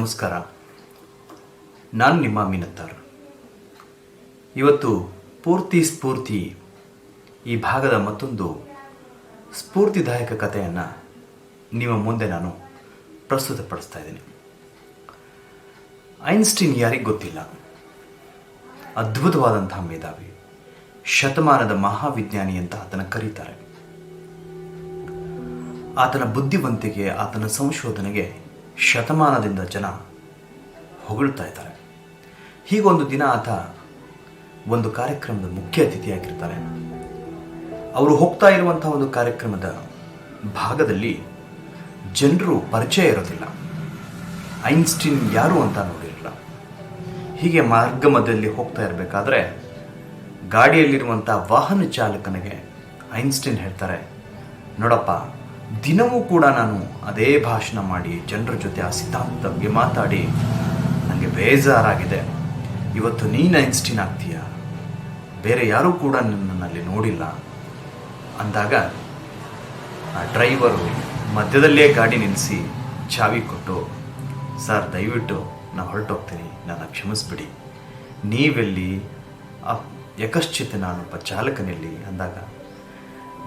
ನಮಸ್ಕಾರ. ನಾನು ನಿಮ್ಮ ಮಿನತ್ತಾರ್. ಇವತ್ತು ಸ್ಫೂರ್ತಿ ಈ ಭಾಗದ ಮತ್ತೊಂದು ಸ್ಫೂರ್ತಿದಾಯಕ ಕಥೆಯನ್ನು ನಿಮ್ಮ ಮುಂದೆ ನಾನು ಪ್ರಸ್ತುತಪಡಿಸ್ತಾ ಇದ್ದೀನಿ. ಐನ್ಸ್ಟೀನ್ ಯಾರಿಗೆ ಗೊತ್ತಿಲ್ಲ, ಅದ್ಭುತವಾದಂತಹ ಮೇಧಾವಿ, ಶತಮಾನದ ಮಹಾವಿಜ್ಞಾನಿ ಅಂತ ಆತನ ಕರೀತಾರೆ. ಆತನ ಬುದ್ಧಿವಂತಿಕೆ, ಆತನ ಸಂಶೋಧನೆಗೆ ಶತಮಾನದಿಂದ ಜನ ಹೊಗಳ್ತಾ ಇದ್ದಾರೆ. ಹೀಗೊಂದು ದಿನ ಆತ ಒಂದು ಕಾರ್ಯಕ್ರಮದ ಮುಖ್ಯ ಅತಿಥಿಯಾಗಿರ್ತಾರೆ. ಅವರು ಹೋಗ್ತಾ ಇರುವಂತಹ ಒಂದು ಕಾರ್ಯಕ್ರಮದ ಭಾಗದಲ್ಲಿ ಜನರು ಪರಿಚಯ ಇರೋದಿಲ್ಲ, ಐನ್ಸ್ಟೀನ್ ಯಾರು ಅಂತ ನೋಡಿರಲಿಲ್ಲ. ಹೀಗೆ ಮಾರ್ಗ ಮಧ್ಯದಲ್ಲಿ ಹೋಗ್ತಾ ಇರಬೇಕಾದ್ರೆ ಗಾಡಿಯಲ್ಲಿರುವಂಥ ವಾಹನ ಚಾಲಕನಿಗೆ ಐನ್ಸ್ಟೀನ್ ಹೇಳ್ತಾರೆ, ನೋಡಪ್ಪ, ದಿನವೂ ಕೂಡ ನಾನು ಅದೇ ಭಾಷಣ ಮಾಡಿ ಜನರ ಜೊತೆ ಆ ಸಿದ್ಧಾಂತದ ಬಗ್ಗೆ ಮಾತಾಡಿ ನನಗೆ ಬೇಜಾರಾಗಿದೆ. ಇವತ್ತು ನೀನು ಐನ್ಸ್ಟೀನ್ ಆಗ್ತೀಯ, ಬೇರೆ ಯಾರೂ ಕೂಡ ನನ್ನಲ್ಲಿ ನೋಡಿಲ್ಲ ಅಂದಾಗ ಆ ಡ್ರೈವರು ಮಧ್ಯದಲ್ಲೇ ಗಾಡಿ ನಿಲ್ಲಿಸಿ ಚಾವಿ ಕೊಟ್ಟು, ಸರ್ ದಯವಿಟ್ಟು ನಾನು ಹೊರಟೋಗ್ತೀನಿ, ನನ್ನ ಕ್ಷಮಿಸ್ಬಿಡಿ, ನೀವೆಲ್ಲಿ ಯಕಶ್ಚಿತ್ ನಾನೊಬ್ಬ ಚಾಲಕನಲ್ಲಿ ಅಂದಾಗ,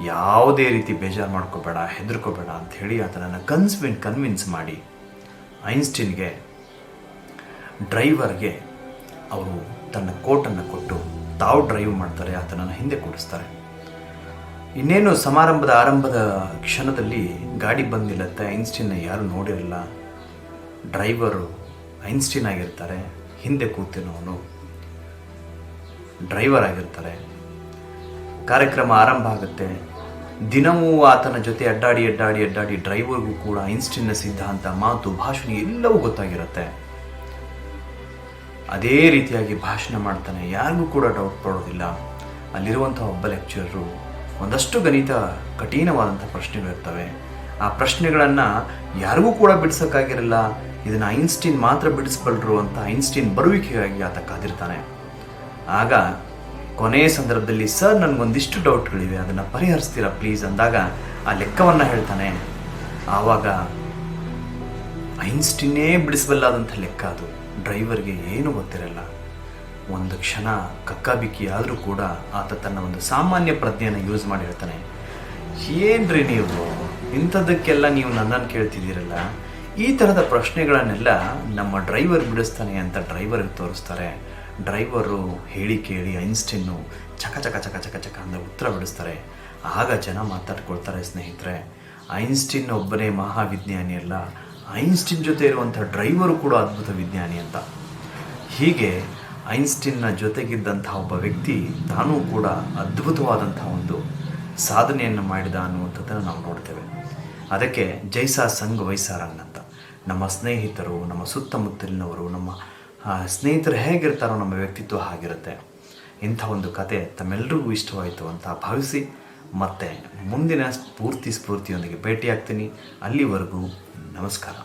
ಯಾವುದೇ ರೀತಿ ಬೇಜಾರು ಮಾಡ್ಕೋಬೇಡ, ಹೆದರ್ಕೋಬೇಡ ಅಂಥೇಳಿ ಆತನನ್ನು ಕನ್ವಿನ್ಸ್ ಮಾಡಿ ಐನ್ಸ್ಟೀನ್ಗೆ ಡ್ರೈವರ್ಗೆ ಅವರು ತನ್ನ ಕೋಟನ್ನು ಕೊಟ್ಟು ತಾವು ಡ್ರೈವ್ ಮಾಡ್ತಾರೆ, ಆತನನ್ನು ಹಿಂದೆ ಕೂಡಿಸ್ತಾರೆ. ಇನ್ನೇನು ಸಮಾರಂಭದ ಆರಂಭದ ಕ್ಷಣದಲ್ಲಿ ಗಾಡಿ ಬಂದು ನಿಲ್ಲುತ್ತೆ. ಐನ್ಸ್ಟೀನ್ನ ಯಾರು ನೋಡಿರಲ್ಲ, ಡ್ರೈವರು ಐನ್ಸ್ಟೀನ್ ಆಗಿರ್ತಾರೆ, ಹಿಂದೆ ಕೂತಿರೋನು ಡ್ರೈವರ್ ಆಗಿರ್ತಾರೆ. ಕಾರ್ಯಕ್ರಮ ಆರಂಭ ಆಗುತ್ತೆ. ದಿನವೂ ಆತನ ಜೊತೆ ಅಡ್ಡಾಡಿ ಡ್ರೈವರ್ಗೂ ಕೂಡ ಐನ್ಸ್ಟೀನ್ನ ಸಿದ್ಧಾಂತ, ಮಾತು, ಭಾಷಣ ಎಲ್ಲವೂ ಗೊತ್ತಾಗಿರುತ್ತೆ. ಅದೇ ರೀತಿಯಾಗಿ ಭಾಷಣ ಮಾಡ್ತಾನೆ, ಯಾರಿಗೂ ಕೂಡ ಡೌಟ್ ಪಡೋದಿಲ್ಲ. ಅಲ್ಲಿರುವಂಥ ಒಬ್ಬ ಲೆಕ್ಚರರು ಒಂದಷ್ಟು ಗಣಿತ ಕಠಿಣವಾದಂಥ ಪ್ರಶ್ನೆಗಳಿರ್ತವೆ. ಆ ಪ್ರಶ್ನೆಗಳನ್ನು ಯಾರಿಗೂ ಕೂಡ ಬಿಡಿಸೋಕ್ಕಾಗಿರಲ್ಲ. ಇದನ್ನು ಐನ್ಸ್ಟೀನ್ ಮಾತ್ರ ಬಿಡಿಸ್ಬಲ್ರು ಅಂತ ಐನ್ಸ್ಟೀನ್ ಬರುವಿಕೆಗಾಗಿ ಆತ ಕಾದಿರ್ತಾನೆ. ಆಗ ಕೊನೆಯ ಸಂದರ್ಭದಲ್ಲಿ, ಸರ್ ನನಗೊಂದಿಷ್ಟು ಡೌಟ್ಗಳಿವೆ, ಅದನ್ನು ಪರಿಹರಿಸ್ತೀರಾ ಪ್ಲೀಸ್ ಅಂದಾಗ ಆ ಲೆಕ್ಕವನ್ನು ಹೇಳ್ತಾನೆ. ಆವಾಗ ಐನ್ಸ್ಟೀನೇ ಬಿಡಿಸಬಲ್ಲಾದಂಥ ಲೆಕ್ಕ ಅದು. ಡ್ರೈವರ್ಗೆ ಏನೂ ಗೊತ್ತಿರಲ್ಲ. ಒಂದು ಕ್ಷಣ ಕಕ್ಕಾಬಿಕ್ಕಿ ಆದರೂ ಕೂಡ ಆತ ತನ್ನ ಒಂದು ಸಾಮಾನ್ಯ ಪ್ರಜ್ಞೆಯನ್ನು ಯೂಸ್ ಮಾಡಿ ಹೇಳ್ತಾನೆ, ಏನ್ರಿ ನೀವು ಇಂಥದ್ದಕ್ಕೆಲ್ಲ ನೀವು ನನ್ನನ್ನು ಕೇಳ್ತಿದ್ದೀರಲ್ಲ, ಈ ಥರದ ಪ್ರಶ್ನೆಗಳನ್ನೆಲ್ಲ ನಮ್ಮ ಡ್ರೈವರ್ ಬಿಡಿಸ್ತಾನೆ ಅಂತ ಡ್ರೈವರ್ಗೆ ತೋರಿಸ್ತಾರೆ. ಡ್ರೈವರು ಹೇಳಿ ಕೇಳಿ ಐನ್ಸ್ಟೀನು ಚಕ ಅಂದರೆ ಉತ್ತರ ಬಿಡಿಸ್ತಾರೆ. ಆಗ ಜನ ಮಾತಾಡ್ಕೊಳ್ತಾರೆ, ಸ್ನೇಹಿತರೆ, ಐನ್ಸ್ಟೀನ್ ಒಬ್ಬನೇ ಮಹಾವಿಜ್ಞಾನಿ ಅಲ್ಲ, ಐನ್ಸ್ಟೀನ್ ಜೊತೆ ಇರುವಂಥ ಡ್ರೈವರು ಕೂಡ ಅದ್ಭುತ ವಿಜ್ಞಾನಿ ಅಂತ. ಹೀಗೆ ಐನ್ಸ್ಟೀನ್ನ ಜೊತೆಗಿದ್ದಂಥ ಒಬ್ಬ ವ್ಯಕ್ತಿ ತಾನೂ ಕೂಡ ಅದ್ಭುತವಾದಂಥ ಒಂದು ಸಾಧನೆಯನ್ನು ಮಾಡಿದ ಅನ್ನುವಂಥದ್ದನ್ನು ನಾವು ನೋಡ್ತೇವೆ. ಅದಕ್ಕೆ ಜೈಸಾ ಸಂಘ ವೈಸಾರಂಗ್ ಅಂತ ನಮ್ಮ ಸ್ನೇಹಿತರು, ನಮ್ಮ ಸುತ್ತಮುತ್ತಲಿನವರು, ನಮ್ಮ ಸ್ನೇಹಿತರು ಹೇಗಿರ್ತಾರೋ ನಮ್ಮ ವ್ಯಕ್ತಿತ್ವ ಹಾಗಿರುತ್ತೆ. ಇಂಥ ಒಂದು ಕತೆ ತಮ್ಮೆಲ್ಲರಿಗೂ ಇಷ್ಟವಾಯಿತು ಅಂತ ಭಾವಿಸಿ ಮತ್ತೆ ಮುಂದಿನ ಸ್ಫೂರ್ತಿಯೊಂದಿಗೆ ಭೇಟಿಯಾಗ್ತೀನಿ. ಅಲ್ಲಿವರೆಗೂ ನಮಸ್ಕಾರ.